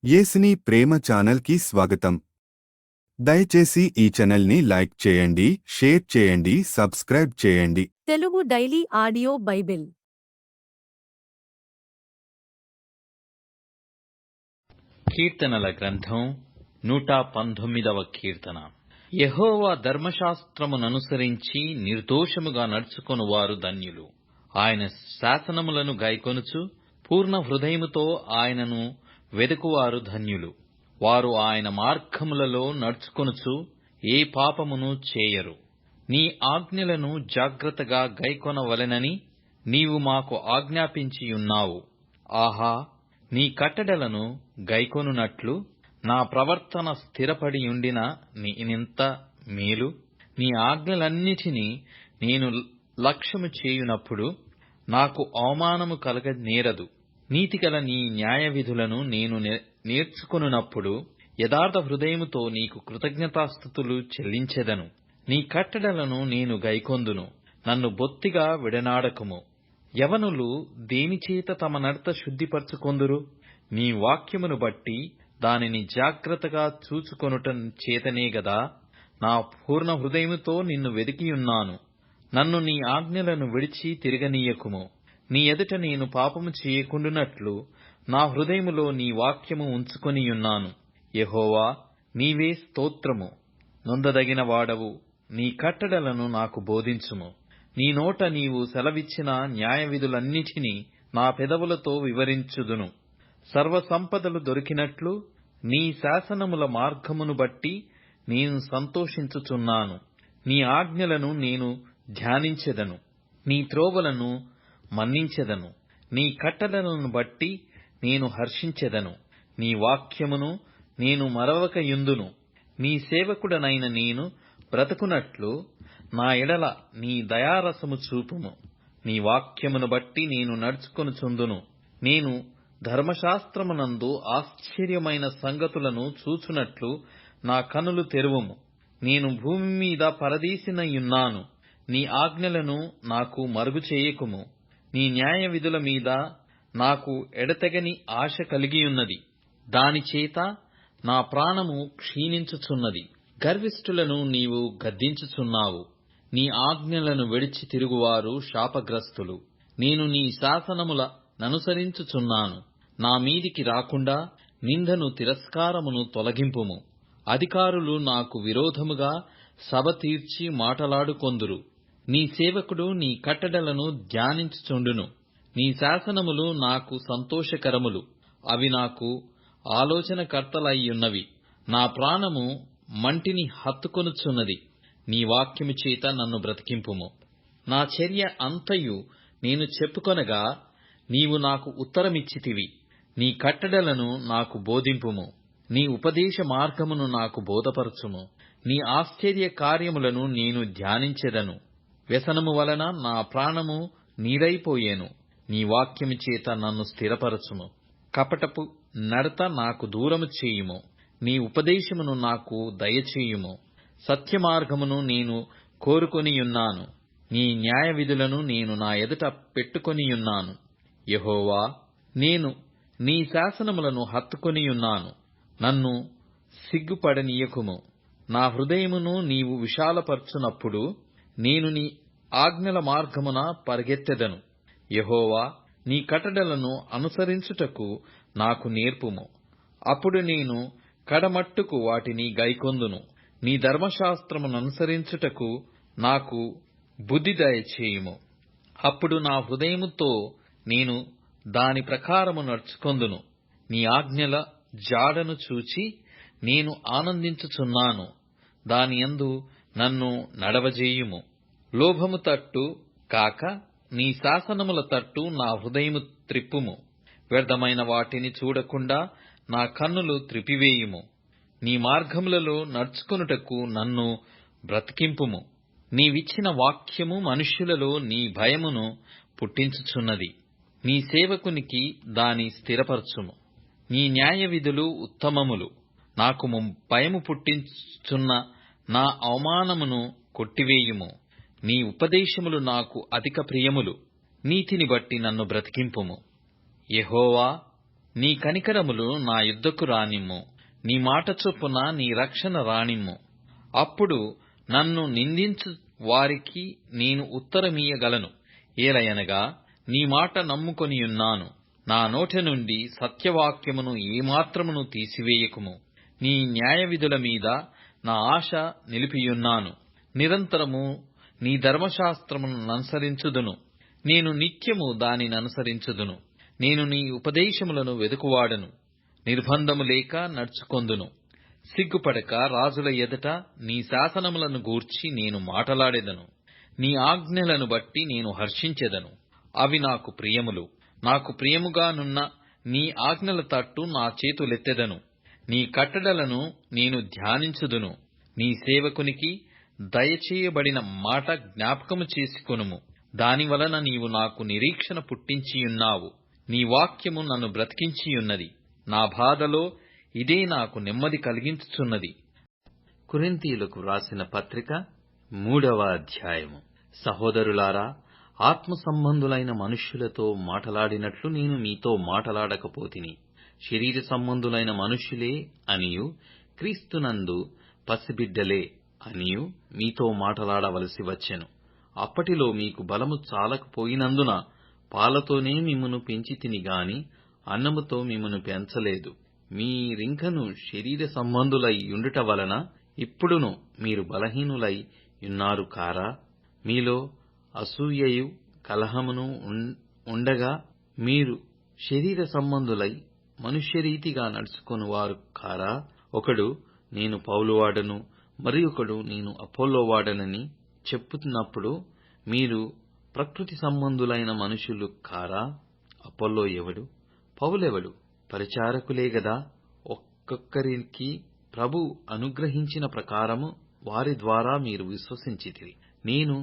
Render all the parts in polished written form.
యేసుని ప్రేమ ఛానల్కి స్వాగతం. దయచేసి ఈ ఛానల్ని లైక్ చేయండి, షేర్ చేయండి, సబ్స్క్రైబ్ చేయండి. తెలుగు డైలీ ఆడియో బైబిల్ కీర్తనల గ్రంథం 119వ కీర్తన. యెహోవా ధర్మశాస్త్రముననుసరించి నిర్దోషముగా నడుచుకొనువారు ధన్యులు. ఆయన శాసనములను గైకొనుచు పూర్ణ హృదయముతో ఆయనను వెదకువారు ధన్యులు. వారు ఆయన మార్గములలో నడుచుకొనుచు ఏ పాపమును చేయరు. నీ ఆజ్ఞలను జాగ్రత్తగా గైకొనవలెనని నీవు మాకు ఆజ్ఞాపించియున్నావు. ఆహా, నీ కట్టడలను గైకొనున్నట్లు నా ప్రవర్తన స్థిరపడియుండిన నేనెంత మేలు. నీ ఆజ్ఞలన్నిటినీ నేను లక్ష్యము చేయునప్పుడు నాకు అవమానము కలగ నేరదు. నీతిగల నీ న్యాయవిధులను నేను నేర్చుకొనున్నప్పుడు యథార్థ హృదయముతో నీకు కృతజ్ఞతాస్తుతులు చెల్లించెదను. నీ కట్టడలను నేను గైకొందును. నన్ను బొత్తిగా విడనాడకుము. యవనులు దేనిచేత తమ నడత శుద్ధిపరచుకొందురు? నీ వాక్యమును బట్టి దానిని జాగ్రత్తగా చూచుకొనుట చేతనే గదా. నా పూర్ణ హృదయముతో నిన్ను వెదికియున్నాను. నన్ను నీ ఆజ్ఞలను విడిచి తిరగనీయకుము. నీ ఎదుట నేను పాపము చేయకుండునట్లు నా హృదయములో నీ వాక్యము ఉంచుకొనియున్నాను. యెహోవా, నీవే స్తోత్రము. నొందదగిన వాడవు. నీ కట్టడలను నాకు బోధించుము. నీ నోట నీవు సెలవిచ్చిన న్యాయవిధులన్నిటినీ నా పెదవులతో వివరించుదును. సర్వసంపదలు దొరికినట్లు నీ శాసనముల మార్గమును బట్టి నేను సంతోషించుచున్నాను. నీ ఆజ్ఞలను నేను ధ్యానించెదను. నీ త్రోవలను మన్నించెదను. నీ కట్టడలను బట్టి నేను హర్షించెదను. నీ వాక్యమును నేను మరవకయుందును. నీ సేవకుడనైన నేను బ్రతుకునట్లు నా ఎడల నీ దయారసము చూపుము. నీ వాక్యమును బట్టి నేను నడుచుకొనుచుందును. నేను ధర్మశాస్త్రమునందు ఆశ్చర్యమైన సంగతులను చూచునట్లు నా కనులు తెరువుము. నేను భూమి మీద పరదేశినయున్నాను. నీ ఆజ్ఞలను నాకు మరుగు చేయకుము. నీ న్యాయ విధుల మీద నాకు ఎడతెగని ఆశ కలిగియున్నది. దానిచేత నా ప్రాణము క్షీణించుచున్నది. గర్విష్ఠులను నీవు గద్దించుచున్నావు. నీ ఆజ్ఞలను విడిచి తిరుగువారు శాపగ్రస్తులు. నేను నీ శాసనముల ననుసరించుచున్నాను. నా మీదికి రాకుండా నిందను తిరస్కారమును తొలగింపుము. అధికారులు నాకు విరోధముగా సభ తీర్చి మాటలాడుకొందురు. నీ సేవకుడు నీ కట్టడలను ధ్యానించుచుండును. నీ శాసనములు నాకు సంతోషకరములు. అవి నాకు ఆలోచనకర్తలయ్యున్నవి. నా ప్రాణము మంటిని హత్తుకొనుచున్నది. నీ వాక్యము చేత నన్ను బ్రతికింపుము. నా చర్య అంతయు నేను చెప్పుకొనగా నీవు నాకు ఉత్తరమిచ్చితివి. నీ కట్టడలను నాకు బోధింపుము. నీ ఉపదేశ మార్గమును నాకు బోధపరచుము. నీ ఆశ్చర్య కార్యములను నేను ధ్యానించెదను. వ్యసనము వలన నా ప్రాణము నీరైపోయేను. నీ వాక్యము చేత నన్ను స్థిరపరచుము. కపటపు నడత నాకు దూరము చేయుము. నీ ఉపదేశమును నాకు దయచేయుము. సత్యమార్గమును నేను కోరుకొనియున్నాను. నీ న్యాయ విధులను నేను నా ఎదుట పెట్టుకొనియున్నాను. యెహోవా, నేను నీ శాసనములను హత్తుకొనియున్నాను. నన్ను సిగ్గుపడనీయకుము. నా హృదయమును నీవు విశాలపరచునప్పుడు నేను నీ ఆజ్ఞల మార్గమున పరిగెత్తెదను. యెహోవా, నీ కట్టడలను అనుసరించుటకు నాకు నేర్పుము. అప్పుడు నేను కడమట్టుకు వాటిని గైకొందును. నీ ధర్మశాస్త్రముననుసరించుటకు నాకు బుద్ధి దయచేయుము. అప్పుడు నా హృదయముతో నేను దాని ప్రకారము నడుచుకొందును. నీ ఆజ్ఞల జాడను చూచి నేను ఆనందించుచున్నాను. దానియందు నన్ను నడవజేయుము. లోభము తట్టు కాక నీ శాసనముల తట్టు నా హృదయము త్రిప్పుము. వ్యర్థమైన వాటిని చూడకుండా నా కన్నులు త్రిపివేయుము. నీ మార్గములలో నడుచుకొనుటకు నన్ను బ్రతికింపుము. నీవిచ్చిన వాక్యము మనుష్యులలో నీ భయమును పుట్టించుచున్నది. నీ సేవకునికి దాని స్థిరపరచుము. నీ న్యాయ విధులు ఉత్తమములు. నాకు భయము పుట్టించుచున్న నా అవమానమును కొట్టివేయుము. నీ ఉపదేశములు నాకు అధిక ప్రియములు. నీతిని బట్టి నన్ను బ్రతికింపుము. యెహోవా, నీ కనికరములు నా యుద్ధకు రానిమ్ము, నీ మాట చొప్పున నీ రక్షణ రానిమ్ము. అప్పుడు నన్ను నిందించు వారికి నేను ఉత్తరమీయగలను. ఏలయనగా నీ మాట నమ్ముకొనియున్నాను. నా నోటి నుండి సత్యవాక్యమును ఏమాత్రమును తీసివేయకుము. నీ న్యాయవిధుల మీద నా ఆశ నిలిపియున్నాను. నిరంతరము నీ ధర్మశాస్త్రమును ననుసరించుదును. నేను నిత్యము దానిని అనుసరించుదును. నేను నీ ఉపదేశములను వెదుకువాడను. నిర్బంధము లేక నడుచుకొందును. సిగ్గుపడక రాజుల ఎదుట నీ శాసనములను గూర్చి నేను మాటలాడెదను. నీ ఆజ్ఞలను బట్టి నేను హర్షించెదను. అవి నాకు ప్రియములు. నాకు ప్రియముగానున్న నీ ఆజ్ఞల తట్టు నా చేతులెత్తెదను. నీ కట్టడలను నేను ధ్యానించుదును. నీ సేవకునికి దయచేయబడిన మాట జ్ఞాపకము చేసుకొనుము. దానివలన నీవు నాకు నిరీక్షణ పుట్టించియున్నావు. నీ వాక్యము నన్ను బ్రతికించియున్నది. నా బాధలో ఇదే నాకు నెమ్మది కలిగించుచున్నది. కొరింథీయులకు వ్రాసిన పత్రిక 3వ అధ్యాయము. సహోదరులారా, ఆత్మ సంబంధులైన మనుష్యులతో మాటలాడినట్లు నేను మీతో మాటలాడకపోతిని. శరీర సంబంధులైన మనుష్యులే అనియు క్రీస్తునందు పసిబిడ్డలే అనియు మీతో మాటలాడవలసి వచ్చెను. అప్పటిలో మీకు బలము చాలకపోయినందున పాలతోనే మిమ్మును పెంచితిని గాని అన్నముతో మిమ్మును పెంచలేదు. మీరింకను శరీర సంబంధులై యుండుట వలన ఇప్పుడును మీరు బలహీనులై యున్నారు కారా? మీలో అసూయయు కలహమును ఉండగా మీరు శరీర సంబంధులై మనుష్యరీతిగా నడుచుకొనువారు కారా? ఒకడు నేను పౌలువాడను, మరి ఒకడు నేను అపోల్లోవాడనని చెప్పుతున్నప్పుడు మీరు ప్రకృతి సంబంధులైన మనుషులు కారా? అపోల్లో ఎవడు? పౌలెవడు? పరిచారకులే గదా. ఒక్కొక్కరికి ప్రభు అనుగ్రహించిన ప్రకారము వారి ద్వారా మీరు విశ్వసించితిరి. నేను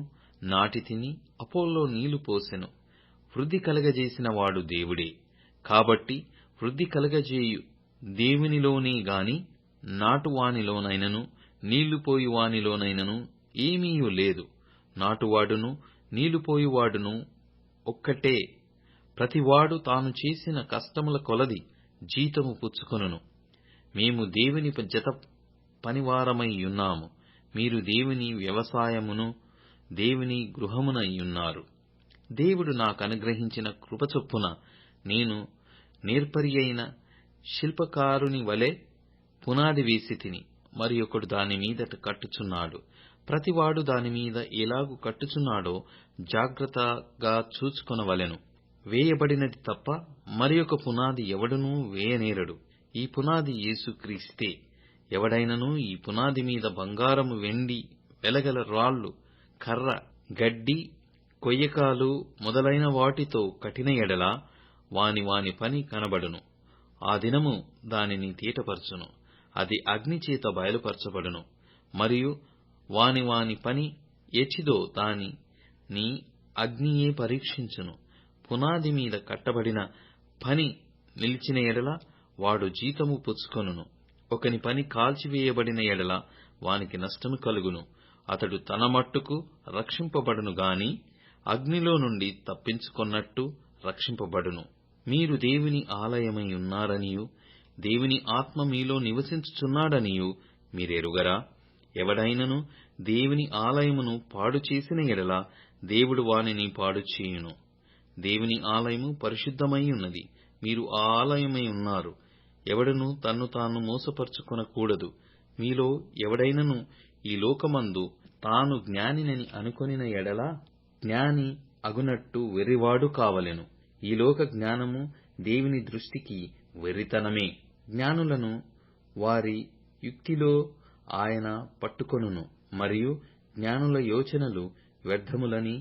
నాటితిని, అపోల్లో నీళ్లు పోసెను. వృద్ధి కలగజేసిన వాడు దేవుడే. కాబట్టి వృద్ధి కలగజేయు దేవునిలోనే గాని నాటువానిలోనైనను నీళ్లుపోయువానిలోనైనను ఏమీయూ లేదు. నాటువాడును నీళ్లుపోయువాడును ఒక్కటే. ప్రతివాడు తాను చేసిన కష్టముల కొలది జీతము పుచ్చుకొనును. మేము దేవుని జత పనివారమై యున్నాము. మీరు దేవుని వ్యవసాయమును దేవుని గృహమునై యున్నారు. దేవుడు నాకనుగ్రహించిన కృపచొప్పున నేను నేర్పరియైన శిల్పకారుని వలె పునాది వేసి తిని, మరి ఒకడు దాని మీదట కట్టుచున్నాడు. ప్రతివాడు దానిమీద ఎలాగు కట్టుచున్నాడో జాగ్రత్తగా చూచుకొనవలెను. వేయబడినది తప్ప మరి ఒక పునాది ఎవడునూ వేయనేరడు. ఈ పునాది యేసుక్రీస్తే. ఎవడైనను ఈ పునాది మీద బంగారము, వెండి, వెలగల రాళ్లు, కర్ర, గడ్డి, కొయ్యకాలు మొదలైన వాటితో కట్టిన ఎడల వాని పని కనబడును. ఆ దినము దానిని తీటపరచును. అది అగ్నిచేత బయలుపరచబడును. మరియు వాని పని ఎచ్చిదో దానిని అగ్నియే పరీక్షించును. పునాది మీద కట్టబడిన పని నిలిచిన ఎడల వాడు జీతము పుచ్చుకొనును. ఒకని పని కాల్చివేయబడిన ఎడల వానికి నష్టము కలుగును. అతడు తన మట్టుకు రక్షింపబడును గాని అగ్నిలో నుండి తప్పించుకొన్నట్టు రక్షింపబడును. మీరు దేవుని ఆలయమై ఉన్నారనియు దేవుని ఆత్మ మీలో నివసించుచున్నాడనియు మీరెరుగరా? ఎవడైనను దేవుని ఆలయమును పాడు చేసిన ఎడల దేవుడు వానిని పాడు చేయును. దేవుని ఆలయము పరిశుద్ధమై ఉన్నది. మీరు ఆ ఆలయమై ఉన్నారు. ఎవడను తన్ను తాను మోసపరుచుకొనకూడదు. మీలో ఎవడైనను ఈ లోకమందు తాను జ్ఞానినని అనుకొనిన ఎడల జ్ఞాని అగునట్టు వెర్రివాడు కావలెను. ఈ లోక జ్ఞానము దేవుని దృష్టికి వెర్రితనమే. జ్ఞానులను వారి యుక్తిలో ఆయన పట్టుకొనును. మరియు జ్ఞానుల యోచనలు వ్యర్థములని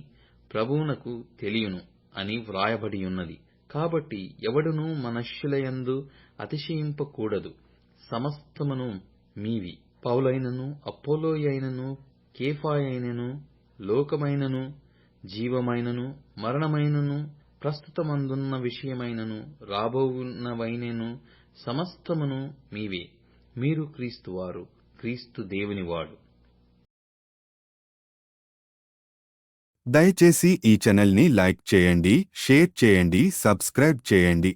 ప్రభువునకు తెలియును అని వ్రాయబడియున్నది. కాబట్టి ఎవడునూ మనుష్యులయందు అతిశయింపకూడదు. సమస్తమును మీవి. పౌలైనను, అపోలోయైనను, కేఫాయైనను, లోకమైనను, జీవమైనను, మరణమైనను, ప్రస్తుతమందున్న విషయమైనను, రాబోవున్నవైనను సమస్తమును మీవే. మీరు క్రీస్తువారు, క్రీస్తు దేవునివాడు. దయచేసి ఈ ఛానల్ని లైక్ చేయండి, షేర్ చేయండి, సబ్స్క్రైబ్ చేయండి.